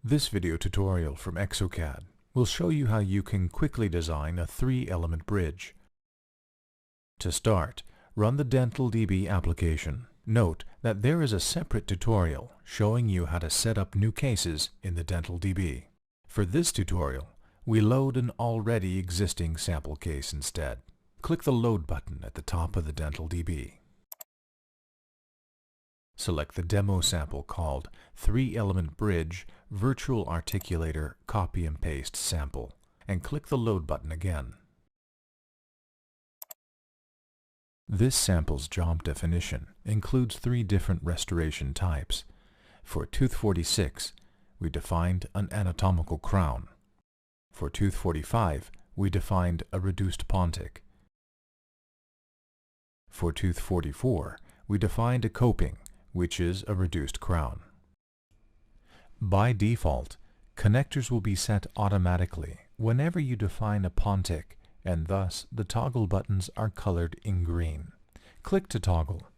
This video tutorial from Exocad will show you how you can quickly design a 3-element bridge. To start, run the DentalDB application. Note that there is a separate tutorial showing you how to set up new cases in the DentalDB. For this tutorial, we load an already existing sample case instead. Click the Load button at the top of the DentalDB. Select the demo sample called 3-element bridge virtual articulator copy and paste sample and click the Load button again. This sample's job definition includes 3 different restoration types. For tooth 46, we defined an anatomical crown. For tooth 45, we defined a reduced pontic. For tooth 44, we defined a coping, which is a reduced crown. By default, connectors will be set automatically whenever you define a pontic, and thus the toggle buttons are colored in green. Click to toggle.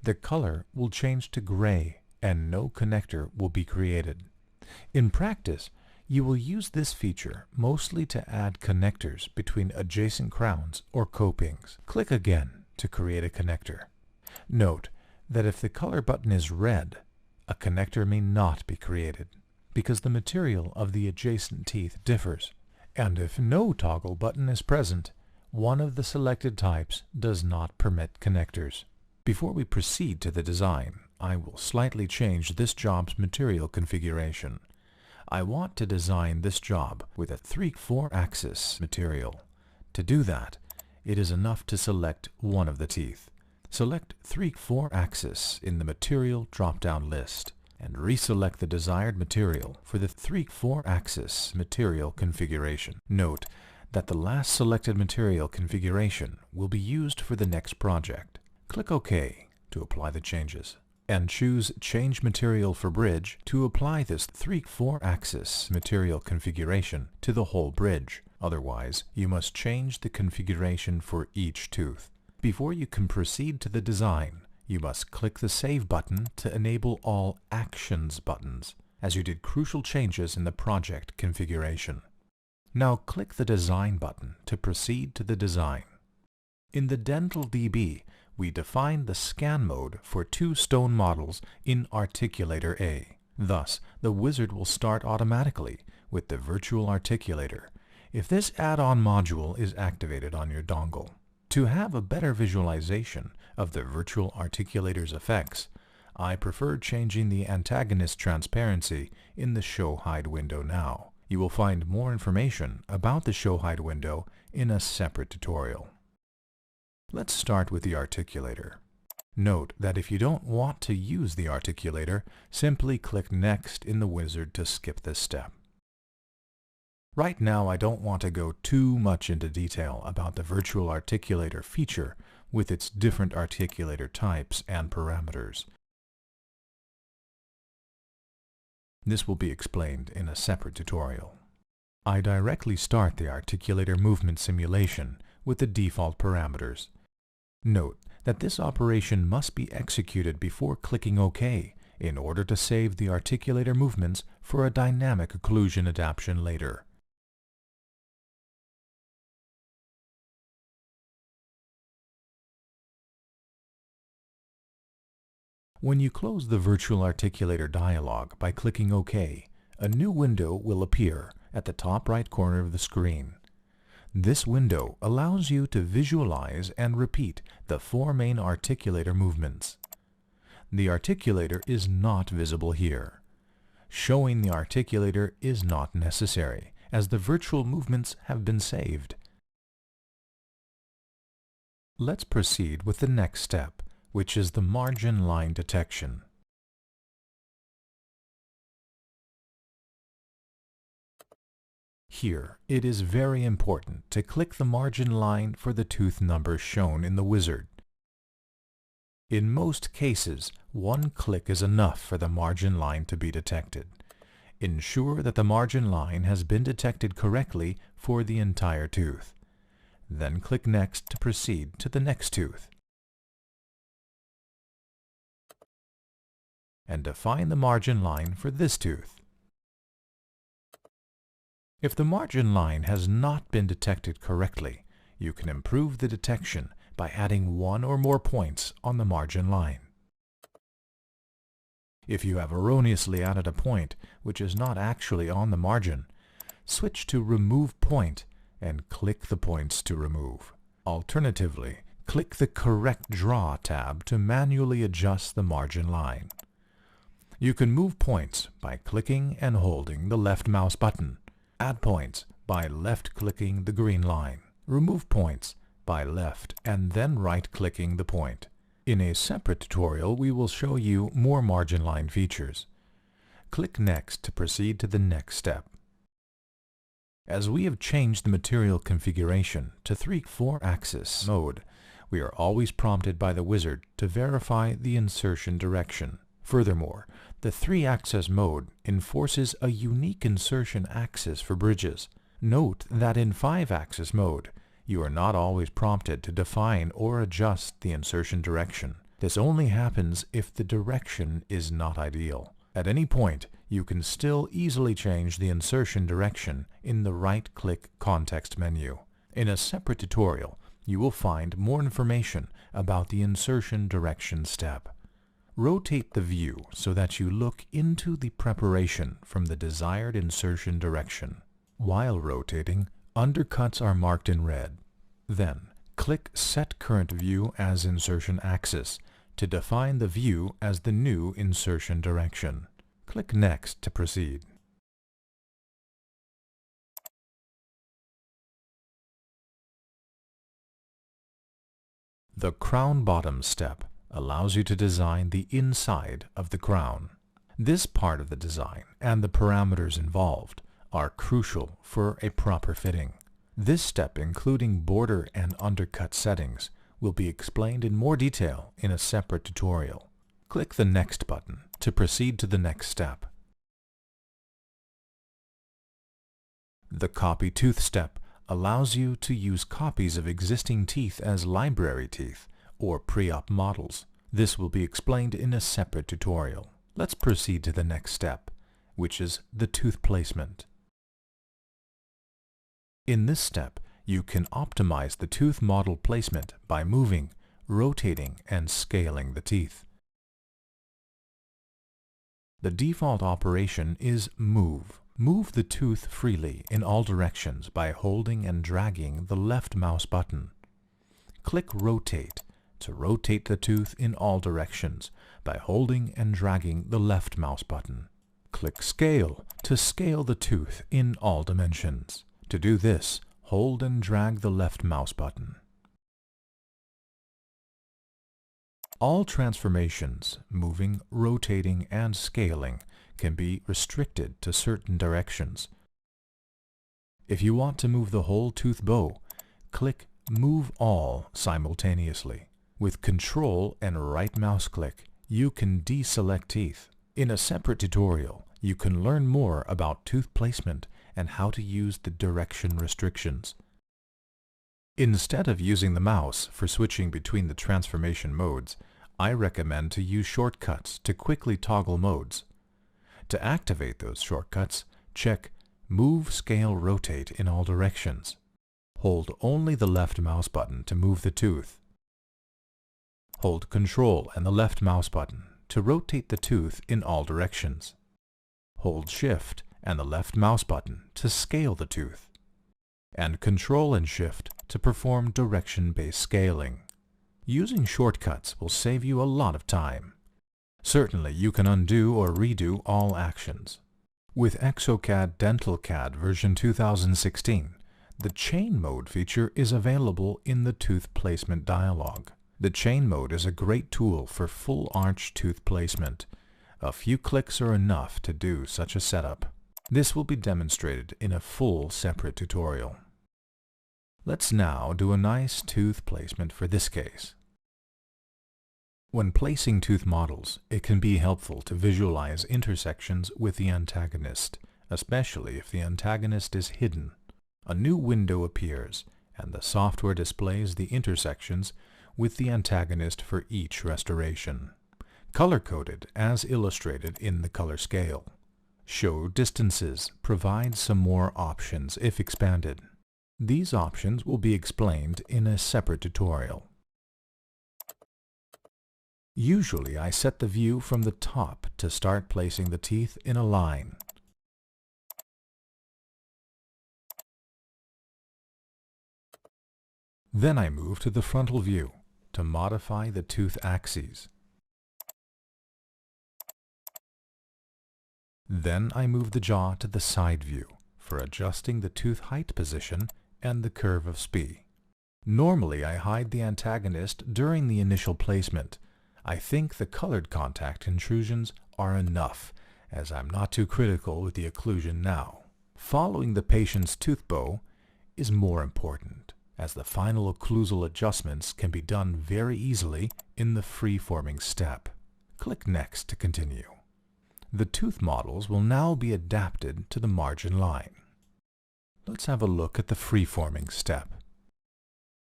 The color will change to gray and no connector will be created. In practice, you will use this feature mostly to add connectors between adjacent crowns or copings. Click again to create a connector. Note that if the color button is red, a connector may not be created because the material of the adjacent teeth differs. And if no toggle button is present, one of the selected types does not permit connectors. Before we proceed to the design, I will slightly change this job's material configuration. I want to design this job with a 3/4-axis material. To do that, it is enough to select one of the teeth. Select 3/4-axis in the Material drop-down list and reselect the desired material for the 3/4-axis material configuration. Note that the last selected material configuration will be used for the next project. Click OK to apply the changes, and choose Change Material for Bridge to apply this 3/4-axis material configuration to the whole bridge. Otherwise, you must change the configuration for each tooth. Before you can proceed to the design, you must click the Save button to enable all Actions buttons, as you did crucial changes in the project configuration. Now click the Design button to proceed to the design. In the DentalDB, we defined the scan mode for 2 stone models in Articulator A. Thus, the wizard will start automatically with the virtual articulator if this add-on module is activated on your dongle. To have a better visualization of the virtual articulator's effects, I prefer changing the antagonist transparency in the Show Hide window now. You will find more information about the Show Hide window in a separate tutorial. Let's start with the articulator. Note that if you don't want to use the articulator, simply click Next in the wizard to skip this step. Right now, I don't want to go too much into detail about the virtual articulator feature with its different articulator types and parameters. This will be explained in a separate tutorial. I directly start the articulator movement simulation with the default parameters. Note that this operation must be executed before clicking OK in order to save the articulator movements for a dynamic occlusion adaptation later. When you close the virtual articulator dialog by clicking OK, a new window will appear at the top right corner of the screen. This window allows you to visualize and repeat the 4 main articulator movements. The articulator is not visible here. Showing the articulator is not necessary, as the virtual movements have been saved. Let's proceed with the next step, which is the margin line detection. Here, it is very important to click the margin line for the tooth number shown in the wizard. In most cases, 1 click is enough for the margin line to be detected. Ensure that the margin line has been detected correctly for the entire tooth. Then click Next to proceed to the next tooth. and define the margin line for this tooth. If the margin line has not been detected correctly, you can improve the detection by adding one or more points on the margin line. If you have erroneously added a point which is not actually on the margin, switch to Remove Point and click the points to remove. Alternatively, click the Correct Draw tab to manually adjust the margin line. You can move points by clicking and holding the left mouse button. Add points by left-clicking the green line. Remove points by left and then right-clicking the point. In a separate tutorial, we will show you more margin line features. Click Next to proceed to the next step. As we have changed the material configuration to 3/4-axis mode, we are always prompted by the wizard to verify the insertion direction. Furthermore, the 3-axis mode enforces a unique insertion axis for bridges. Note that in 5-axis mode, you are not always prompted to define or adjust the insertion direction. This only happens if the direction is not ideal. At any point, you can still easily change the insertion direction in the right-click context menu. In a separate tutorial, you will find more information about the insertion direction step. Rotate the view so that you look into the preparation from the desired insertion direction. While rotating, undercuts are marked in red. Then, click Set Current View as Insertion Axis to define the view as the new insertion direction. Click Next to proceed. The Crown Bottom step allows you to design the inside of the crown. This part of the design and the parameters involved are crucial for a proper fitting. This step, including border and undercut settings, will be explained in more detail in a separate tutorial. Click the Next button to proceed to the next step. The Copy Tooth step allows you to use copies of existing teeth as library teeth or pre-op models. This will be explained in a separate tutorial. Let's proceed to the next step, which is the tooth placement. In this step, you can optimize the tooth model placement by moving, rotating, and scaling the teeth. The default operation is Move. Move the tooth freely in all directions by holding and dragging the left mouse button. Click Rotate to rotate the tooth in all directions by holding and dragging the left mouse button. Click Scale to scale the tooth in all dimensions. To do this, hold and drag the left mouse button. All transformations, moving, rotating, and scaling, can be restricted to certain directions. If you want to move the whole tooth bow, click Move All simultaneously. With Control and right mouse click, you can deselect teeth. In a separate tutorial, you can learn more about tooth placement and how to use the direction restrictions. Instead of using the mouse for switching between the transformation modes, I recommend to use shortcuts to quickly toggle modes. To activate those shortcuts, check Move, Scale, Rotate in all directions. Hold only the left mouse button to move the tooth. Hold Control and the left mouse button to rotate the tooth in all directions. Hold Shift and the left mouse button to scale the tooth. And Control and Shift to perform direction-based scaling. Using shortcuts will save you a lot of time. Certainly, you can undo or redo all actions. With exocad DentalCAD version 2016, the Chain Mode feature is available in the Tooth Placement dialog. The Chain Mode is a great tool for full arch tooth placement. A few clicks are enough to do such a setup. This will be demonstrated in a full separate tutorial. Let's now do a nice tooth placement for this case. When placing tooth models, it can be helpful to visualize intersections with the antagonist, especially if the antagonist is hidden. A new window appears, and the software displays the intersections with the antagonist for each restoration, color-coded as illustrated in the color scale. Show distances provides some more options if expanded. These options will be explained in a separate tutorial. Usually I set the view from the top to start placing the teeth in a line. Then I move to the frontal view to modify the tooth axes. Then I move the jaw to the side view for adjusting the tooth height position and the curve of spee. Normally I hide the antagonist during the initial placement. I think the colored contact intrusions are enough, as I'm not too critical with the occlusion now. Following the patient's tooth bow is more important, as the final occlusal adjustments can be done very easily in the free-forming step. Click Next to continue. The tooth models will now be adapted to the margin line. Let's have a look at the free-forming step.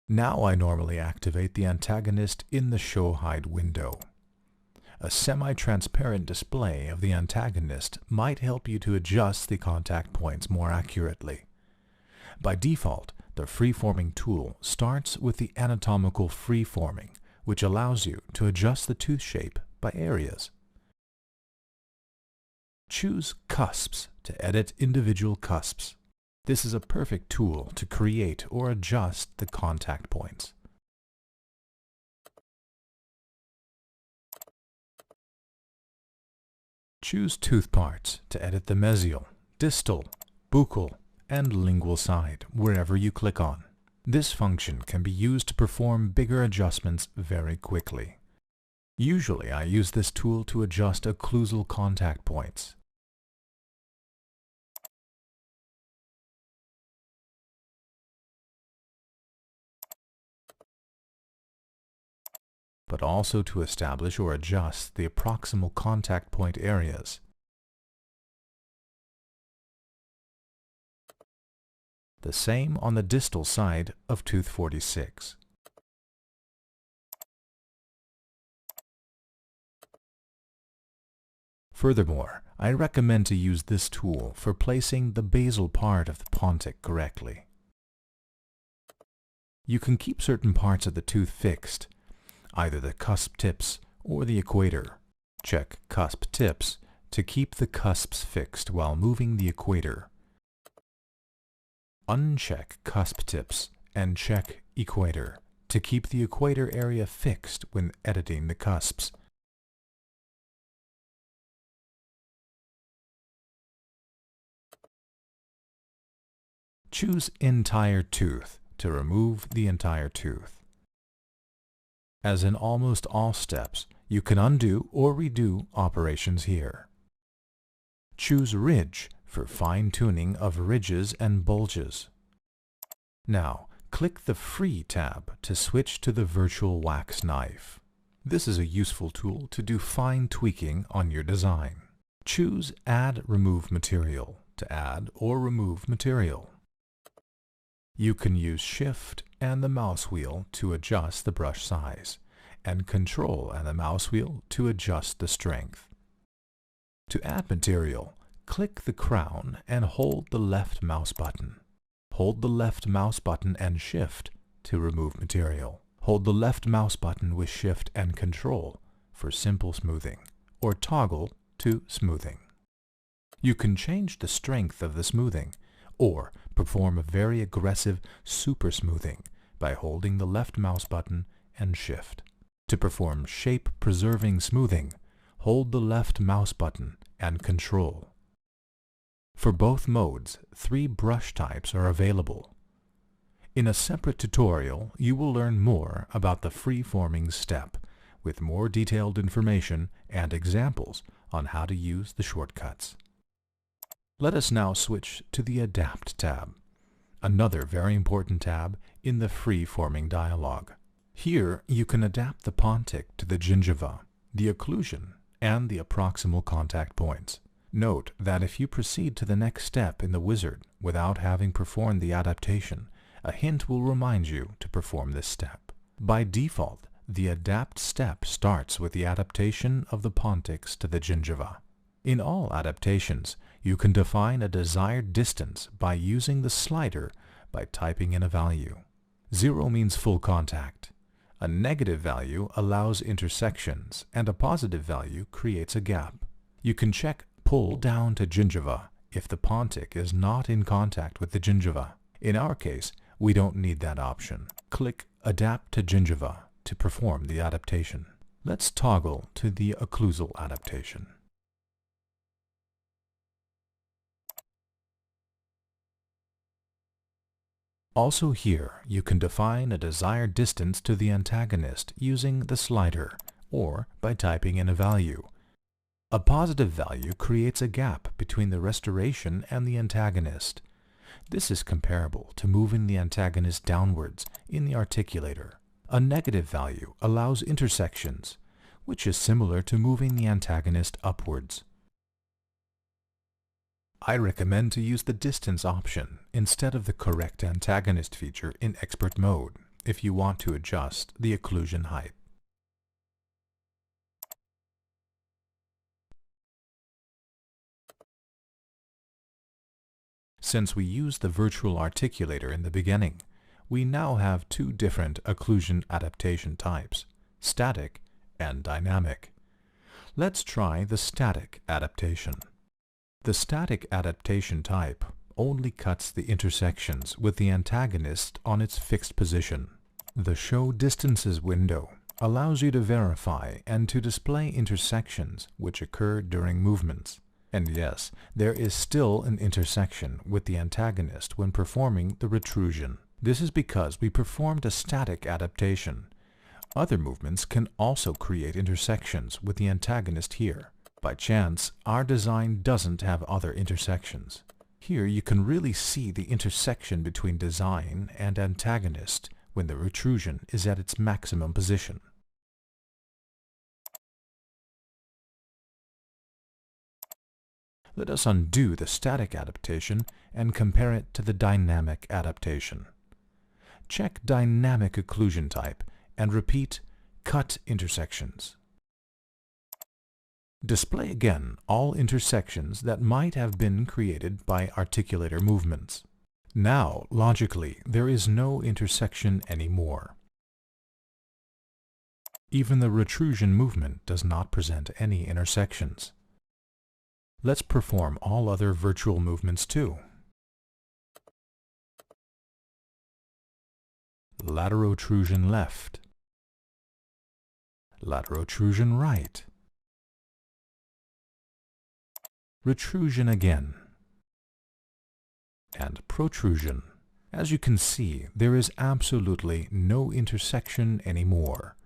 Now I normally activate the antagonist in the Show Hide window. A semi-transparent display of the antagonist might help you to adjust the contact points more accurately. By default, the free-forming tool starts with the anatomical free-forming, which allows you to adjust the tooth shape by areas. Choose Cusps to edit individual cusps. This is a perfect tool to create or adjust the contact points. Choose Tooth Parts to edit the mesial, distal, buccal, and lingual side wherever you click on. This function can be used to perform bigger adjustments very quickly. Usually I use this tool to adjust occlusal contact points. But also to establish or adjust the proximal contact point areas. The same on the distal side of tooth 46. Furthermore, I recommend to use this tool for placing the basal part of the pontic correctly. You can keep certain parts of the tooth fixed, either the cusp tips or the equator. Check Cusp Tips to keep the cusps fixed while moving the equator. Uncheck Cusp Tips and check Equator to keep the equator area fixed when editing the cusps. Choose Entire Tooth to remove the entire tooth. As in almost all steps, you can undo or redo operations here. Choose Ridge for fine-tuning of ridges and bulges. Now, click the Free tab to switch to the virtual wax knife. This is a useful tool to do fine tweaking on your design. Choose Add Remove Material to add or remove material. You can use Shift and the mouse wheel to adjust the brush size, and Control and the mouse wheel to adjust the strength. To add material, click the crown and hold the left mouse button. Hold the left mouse button and Shift to remove material. Hold the left mouse button with Shift and Control for simple smoothing, or toggle to smoothing. You can change the strength of the smoothing, or perform a very aggressive super smoothing by holding the left mouse button and Shift. To perform shape-preserving smoothing, hold the left mouse button and Control. For both modes, 3 brush types are available. In a separate tutorial, you will learn more about the free-forming step, with more detailed information and examples on how to use the shortcuts. Let us now switch to the Adapt tab, another very important tab in the free-forming dialog. Here you can adapt the pontic to the gingiva, the occlusion, and the proximal contact points. Note that if you proceed to the next step in the wizard without having performed the adaptation, a hint will remind you to perform this step. By default, the Adapt step starts with the adaptation of the pontics to the gingiva. In all adaptations, you can define a desired distance by using the slider by typing in a value. 0 means full contact. A negative value allows intersections, and a positive value creates a gap. You can check Pull down to gingiva if the pontic is not in contact with the gingiva. In our case, we don't need that option. Click Adapt to gingiva to perform the adaptation. Let's toggle to the occlusal adaptation. Also here, you can define a desired distance to the antagonist using the slider or by typing in a value. A positive value creates a gap between the restoration and the antagonist. This is comparable to moving the antagonist downwards in the articulator. A negative value allows intersections, which is similar to moving the antagonist upwards. I recommend to use the distance option instead of the correct antagonist feature in expert mode if you want to adjust the occlusion height. Since we used the virtual articulator in the beginning, we now have two different occlusion adaptation types, static and dynamic. Let's try the static adaptation. The static adaptation type only cuts the intersections with the antagonist on its fixed position. The Show Distances window allows you to verify and to display intersections which occur during movements. And yes, there is still an intersection with the antagonist when performing the retrusion. This is because we performed a static adaptation. Other movements can also create intersections with the antagonist here. By chance, our design doesn't have other intersections. Here you can really see the intersection between design and antagonist when the retrusion is at its maximum position. Let us undo the static adaptation and compare it to the dynamic adaptation. Check Dynamic Occlusion Type and repeat Cut Intersections. Display again all intersections that might have been created by articulator movements. Now, logically, there is no intersection anymore. Even the retrusion movement does not present any intersections. Let's perform all other virtual movements too. Laterotrusion left, laterotrusion right, retrusion again, and protrusion. As you can see, there is absolutely no intersection anymore.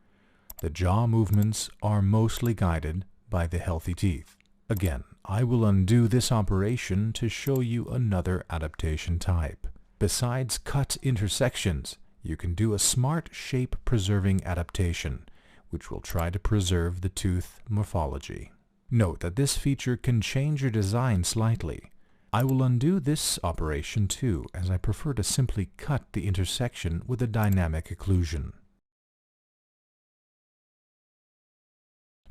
The jaw movements are mostly guided by the healthy teeth. Again, I will undo this operation to show you another adaptation type. Besides cut intersections, you can do a smart shape-preserving adaptation, which will try to preserve the tooth morphology. Note that this feature can change your design slightly. I will undo this operation too, as I prefer to simply cut the intersection with a dynamic occlusion.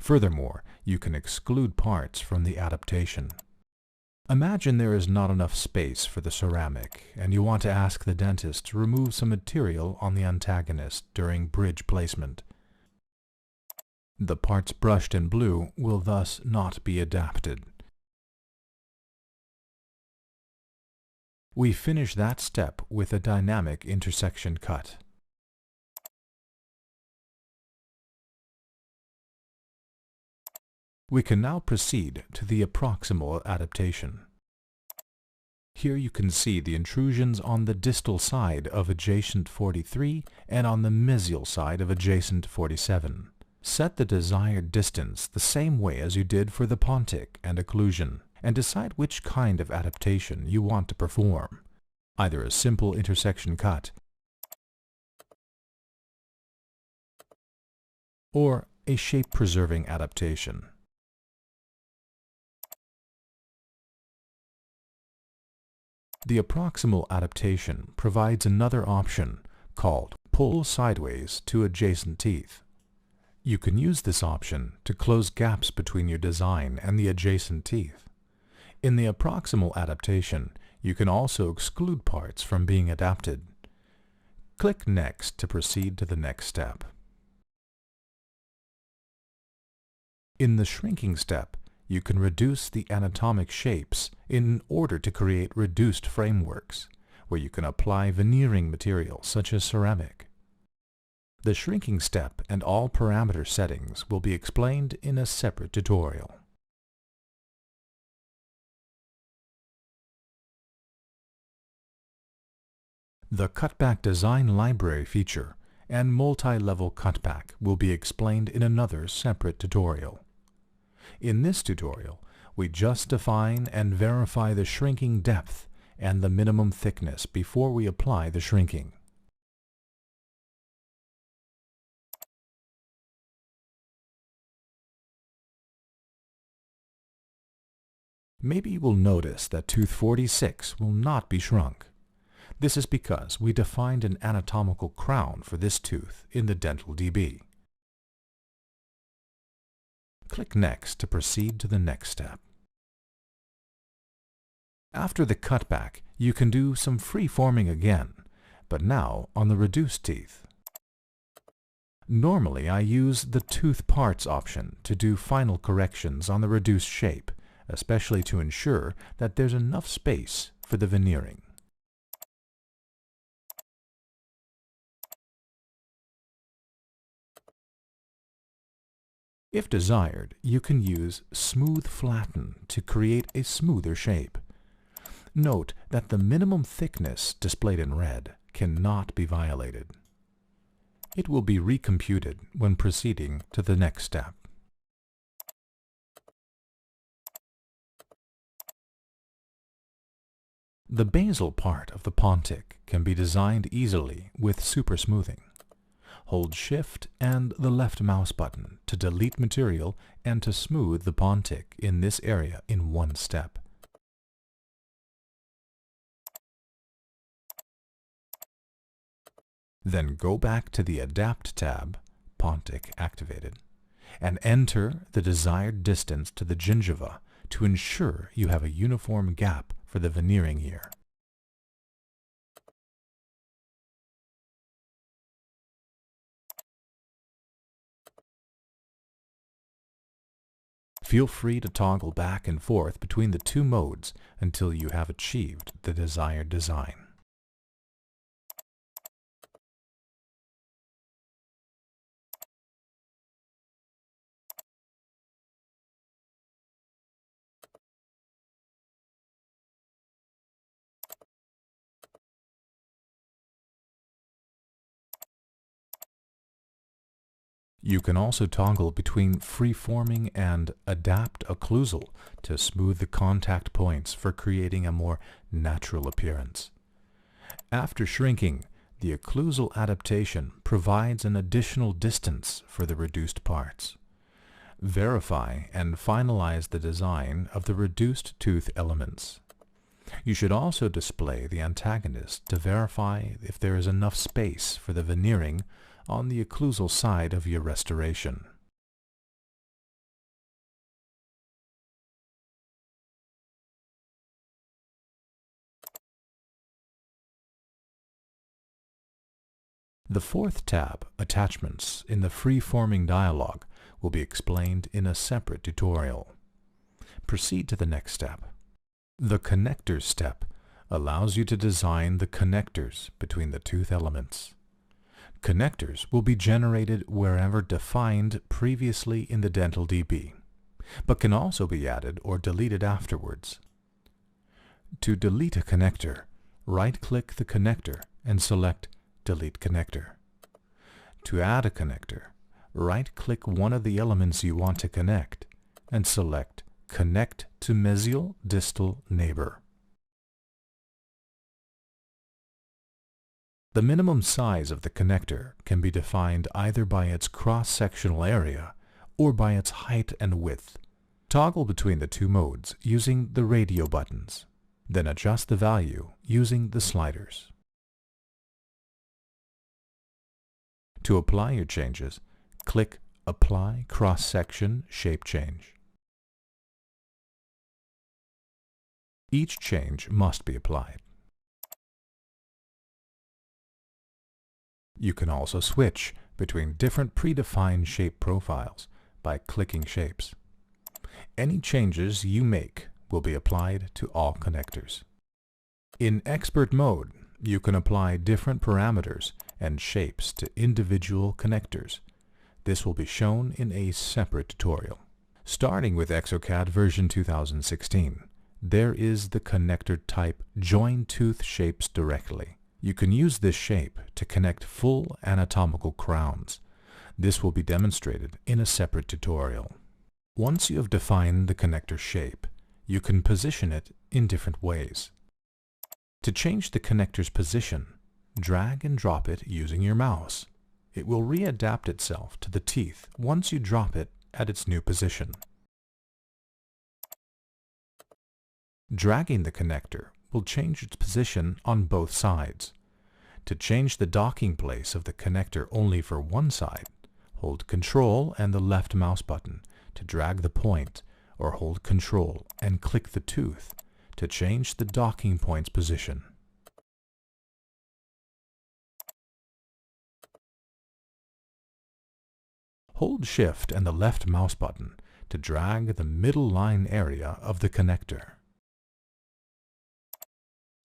Furthermore, you can exclude parts from the adaptation. Imagine there is not enough space for the ceramic, and you want to ask the dentist to remove some material on the antagonist during bridge placement. The parts brushed in blue will thus not be adapted. We finish that step with a dynamic intersection cut. We can now proceed to the approximal adaptation. Here you can see the intrusions on the distal side of adjacent 43 and on the mesial side of adjacent 47. Set the desired distance the same way as you did for the pontic and occlusion, and decide which kind of adaptation you want to perform, either a simple intersection cut or a shape-preserving adaptation. The approximal adaptation provides another option called Pull Sideways to Adjacent Teeth. You can use this option to close gaps between your design and the adjacent teeth. In the approximal adaptation, you can also exclude parts from being adapted. Click Next to proceed to the next step. In the shrinking step, you can reduce the anatomic shapes in order to create reduced frameworks, where you can apply veneering material such as ceramic. The shrinking step and all parameter settings will be explained in a separate tutorial. The Cutback Design Library feature and multi-level cutback will be explained in another separate tutorial. In this tutorial, we just define and verify the shrinking depth and the minimum thickness before we apply the shrinking. Maybe you will notice that tooth 46 will not be shrunk. This is because we defined an anatomical crown for this tooth in the Dental DB. Click Next to proceed to the next step. After the cutback, you can do some free-forming again, but now on the reduced teeth. Normally I use the Tooth Parts option to do final corrections on the reduced shape, especially to ensure that there's enough space for the veneering. If desired, you can use Smooth Flatten to create a smoother shape. Note that the minimum thickness displayed in red cannot be violated. It will be recomputed when proceeding to the next step. The basal part of the pontic can be designed easily with super smoothing. Hold Shift and the left mouse button to delete material and to smooth the pontic in this area in one step. Then go back to the Adapt tab, Pontic activated, and enter the desired distance to the gingiva to ensure you have a uniform gap for the veneering here. Feel free to toggle back and forth between the two modes until you have achieved the desired design. You can also toggle between free-forming and adapt occlusal to smooth the contact points for creating a more natural appearance. After shrinking, the occlusal adaptation provides an additional distance for the reduced parts. Verify and finalize the design of the reduced tooth elements. You should also display the antagonist to verify if there is enough space for the veneering on the occlusal side of your restoration. The fourth tab, Attachments, in the free-forming dialog will be explained in a separate tutorial. Proceed to the next step. The Connectors step allows you to design the connectors between the tooth elements. Connectors will be generated wherever defined previously in the Dental DB, but can also be added or deleted afterwards. To delete a connector, right-click the connector and select Delete Connector. To add a connector, right-click one of the elements you want to connect and select Connect to Mesial Distal Neighbor. The minimum size of the connector can be defined either by its cross-sectional area or by its height and width. Toggle between the two modes using the radio buttons, then adjust the value using the sliders. To apply your changes, click Apply cross-section shape change. Each change must be applied. You can also switch between different predefined shape profiles by clicking shapes. Any changes you make will be applied to all connectors. In expert mode, you can apply different parameters and shapes to individual connectors. This will be shown in a separate tutorial. Starting with ExoCAD version 2016, there is the connector type Join Tooth Shapes directly. You can use this shape to connect full anatomical crowns. This will be demonstrated in a separate tutorial. Once you have defined the connector shape, you can position it in different ways. To change the connector's position, drag and drop it using your mouse. It will readapt itself to the teeth once you drop it at its new position. Dragging the connector will change its position on both sides. To change the docking place of the connector only for one side, hold Ctrl and the left mouse button to drag the point, or hold Ctrl and click the tooth to change the docking point's position. Hold Shift and the left mouse button to drag the middle line area of the connector.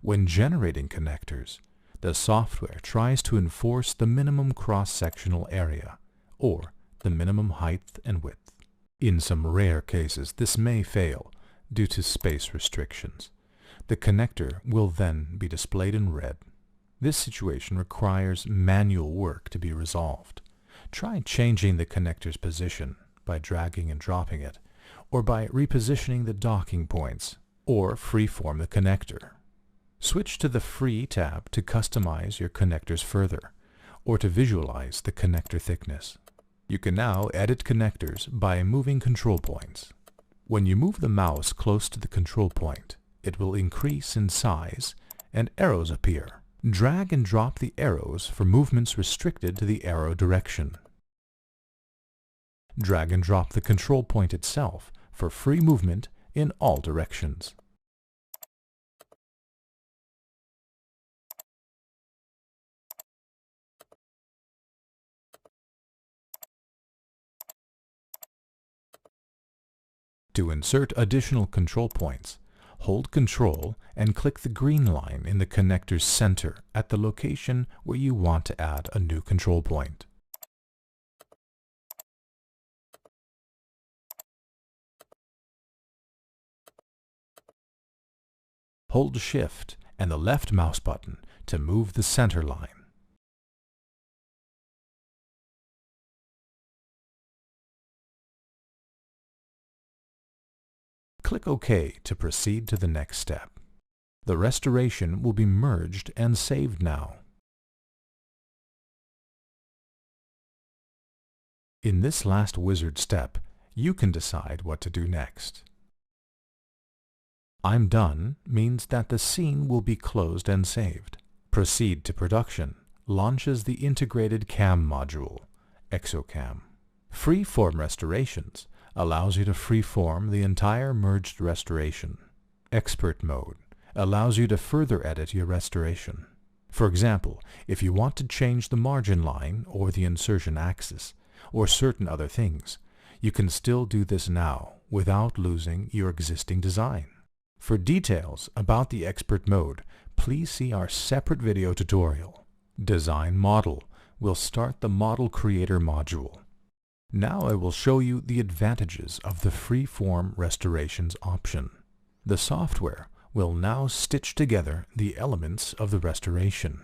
When generating connectors, the software tries to enforce the minimum cross-sectional area, or the minimum height and width. In some rare cases, this may fail due to space restrictions. The connector will then be displayed in red. This situation requires manual work to be resolved. Try changing the connector's position by dragging and dropping it, or by repositioning the docking points, or freeform the connector. Switch to the Free tab to customize your connectors further, or to visualize the connector thickness. You can now edit connectors by moving control points. When you move the mouse close to the control point, it will increase in size and arrows appear. Drag and drop the arrows for movements restricted to the arrow direction. Drag and drop the control point itself for free movement in all directions. To insert additional control points, hold Ctrl and click the green line in the connector's center at the location where you want to add a new control point. Hold Shift and the left mouse button to move the center line. Click OK to proceed to the next step. The restoration will be merged and saved now. In this last wizard step, you can decide what to do next. I'm done means that the scene will be closed and saved. Proceed to production launches the integrated CAM module, ExoCAM. Freeform restorations allows you to freeform the entire merged restoration. Expert mode allows you to further edit your restoration. For example, if you want to change the margin line or the insertion axis, or certain other things, you can still do this now without losing your existing design. For details about the expert mode, please see our separate video tutorial. Design Model will start the Model Creator module. Now I will show you the advantages of the Freeform Restorations option. The software will now stitch together the elements of the restoration.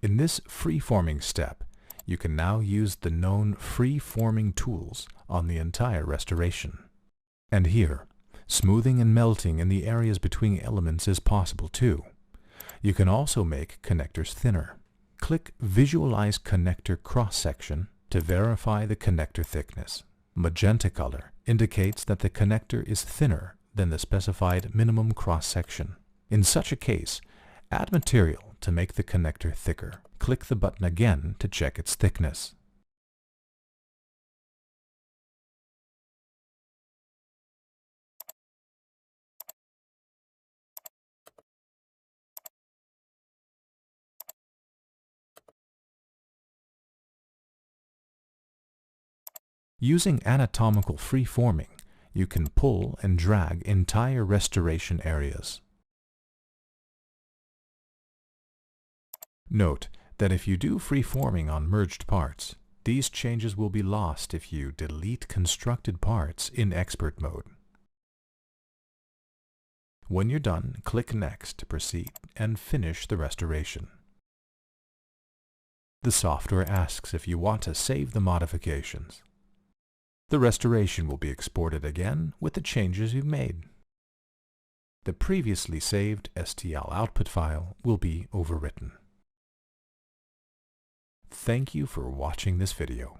In this freeforming step, you can now use the known freeforming tools on the entire restoration. And here, smoothing and melting in the areas between elements is possible too. You can also make connectors thinner. Click Visualize Connector Cross-Section to verify the connector thickness. Magenta color indicates that the connector is thinner than the specified minimum cross-section. In such a case, add material to make the connector thicker. Click the button again to check its thickness. Using anatomical freeforming, you can pull and drag entire restoration areas. Note that if you do freeforming on merged parts, these changes will be lost if you delete constructed parts in expert mode. When you're done, click Next to proceed and finish the restoration. The software asks if you want to save the modifications. The restoration will be exported again with the changes you've made. The previously saved STL output file will be overwritten. Thank you for watching this video.